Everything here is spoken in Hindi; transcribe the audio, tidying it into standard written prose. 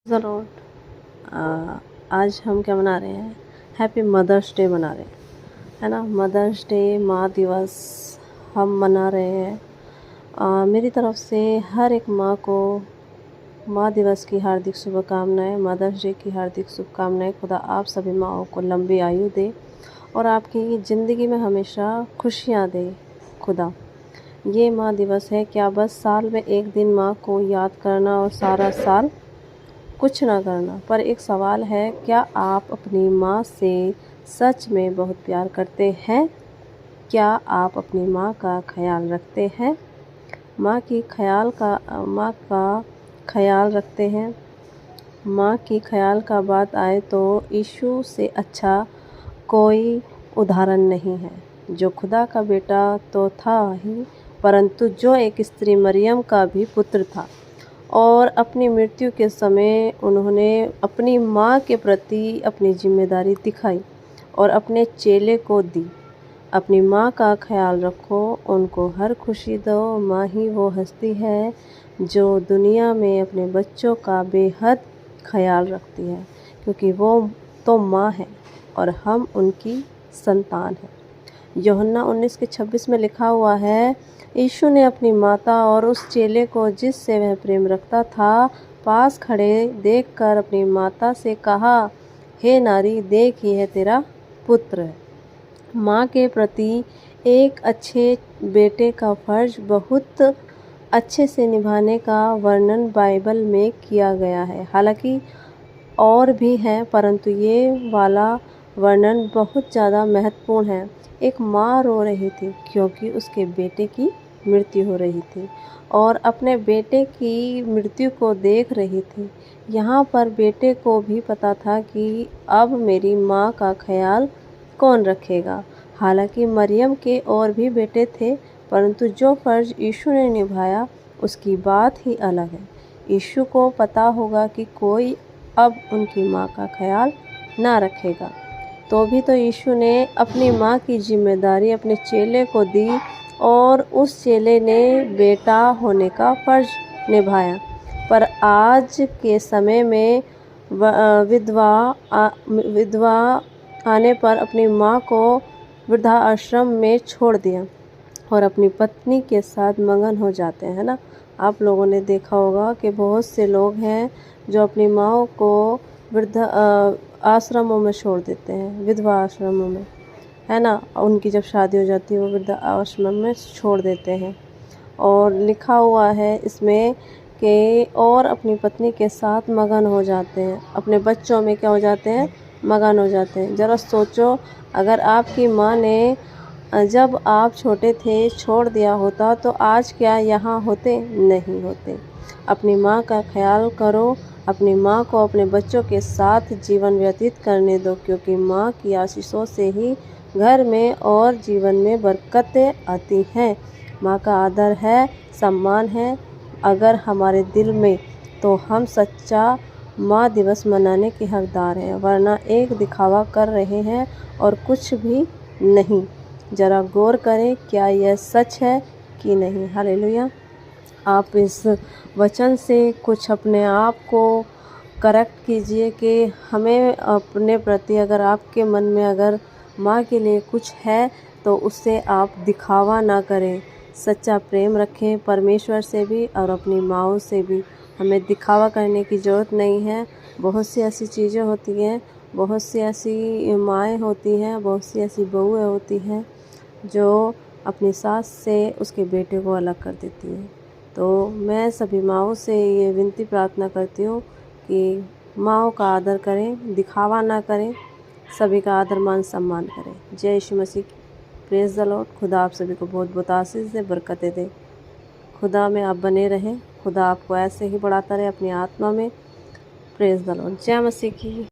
ज़रूर। आज हम क्या मना रहे हैं? हैप्पी मदर्स डे मना रहे हैं, है ना। मदर्स डे, माँ दिवस हम मना रहे हैं। मेरी तरफ से हर एक माँ को माँ दिवस की हार्दिक शुभकामनाएं, मदर्स डे की हार्दिक शुभकामनाएं। खुदा आप सभी माँओं को लंबी आयु दे और आपकी ज़िंदगी में हमेशा खुशियाँ दे खुदा। ये माँ दिवस है, क्या बस साल में एक दिन माँ को याद करना और सारा साल कुछ ना करना। पर एक सवाल है, क्या आप अपनी माँ से सच में बहुत प्यार करते हैं? क्या आप अपनी माँ का ख्याल रखते हैं? माँ का ख्याल रखते हैं। माँ की ख्याल का बात आए तो यीशु से अच्छा कोई उदाहरण नहीं है, जो खुदा का बेटा तो था ही, परंतु जो एक स्त्री मरियम का भी पुत्र था और अपनी मृत्यु के समय उन्होंने अपनी माँ के प्रति अपनी जिम्मेदारी दिखाई और अपने चेले को दी। अपनी माँ का ख्याल रखो, उनको हर खुशी दो। माँ ही वो हस्ती है जो दुनिया में अपने बच्चों का बेहद ख्याल रखती है, क्योंकि वो तो माँ है और हम उनकी संतान हैं। यूहन्ना 19:26 में लिखा हुआ है, यीशु ने अपनी माता और उस चेले को जिससे वह प्रेम रखता था पास खड़े देखकर अपनी माता से कहा, हे नारी, देख ये है तेरा पुत्र। माँ के प्रति एक अच्छे बेटे का फर्ज बहुत अच्छे से निभाने का वर्णन बाइबल में किया गया है। हालांकि और भी हैं, परंतु ये वाला वर्णन बहुत ज़्यादा महत्वपूर्ण है। एक माँ रो रही थी क्योंकि उसके बेटे की मृत्यु हो रही थी और अपने बेटे की मृत्यु को देख रही थी। यहाँ पर बेटे को भी पता था कि अब मेरी माँ का ख्याल कौन रखेगा। हालांकि मरियम के और भी बेटे थे, परंतु जो फ़र्ज यीशु ने निभाया उसकी बात ही अलग है। यीशु को पता होगा कि कोई अब उनकी माँ का ख्याल ना रखेगा, तो भी तो यीशु ने अपनी माँ की जिम्मेदारी अपने चेले को दी और उस चेले ने बेटा होने का फ़र्ज निभाया। पर आज के समय में विधवा आने पर अपनी माँ को वृद्धाश्रम में छोड़ दिया और अपनी पत्नी के साथ मगन हो जाते हैं ना। आप लोगों ने देखा होगा कि बहुत से लोग हैं जो अपनी माँ को वृद्ध आश्रमों में छोड़ देते हैं, विधवा आश्रमों में, है ना। उनकी जब शादी हो जाती है वो वृद्ध आश्रम में छोड़ देते हैं। और लिखा हुआ है इसमें कि और अपनी पत्नी के साथ मगन हो जाते हैं, अपने बच्चों में क्या हो जाते हैं, मगन हो जाते हैं। ज़रा सोचो, अगर आपकी माँ ने जब आप छोटे थे छोड़ दिया होता तो आज क्या यहाँ होते? नहीं होते। अपनी माँ का ख्याल करो, अपनी माँ को अपने बच्चों के साथ जीवन व्यतीत करने दो, क्योंकि माँ की आशीषों से ही घर में और जीवन में बरकतें आती हैं। माँ का आदर है, सम्मान है अगर हमारे दिल में, तो हम सच्चा माँ दिवस मनाने के हकदार हैं, वरना एक दिखावा कर रहे हैं और कुछ भी नहीं। ज़रा गौर करें, क्या यह सच है कि नहीं? हालेलुया। आप इस वचन से कुछ अपने आप को करेक्ट कीजिए कि हमें अपने प्रति, अगर आपके मन में अगर माँ के लिए कुछ है तो उससे आप दिखावा ना करें, सच्चा प्रेम रखें परमेश्वर से भी और अपनी माँओं से भी। हमें दिखावा करने की ज़रूरत नहीं है। बहुत सी ऐसी चीज़ें होती हैं, बहुत सी ऐसी माएँ होती हैं, बहुत सी ऐसी बहुएँ होती हैं जो अपनी सास से उसके बेटे को अलग कर देती हैं। तो मैं सभी माँओं से ये विनती प्रार्थना करती हूँ कि माँओं का आदर करें, दिखावा ना करें, सभी का आदर मान सम्मान करें। जय यीशु मसीह। Praise the Lord. खुदा आप सभी को बहुत बहुत आशीष दे, बरकतें दे। खुदा में आप बने रहें, खुदा आपको ऐसे ही बढ़ाता रहे अपनी आत्मा में। Praise the Lord. जय मसीह की।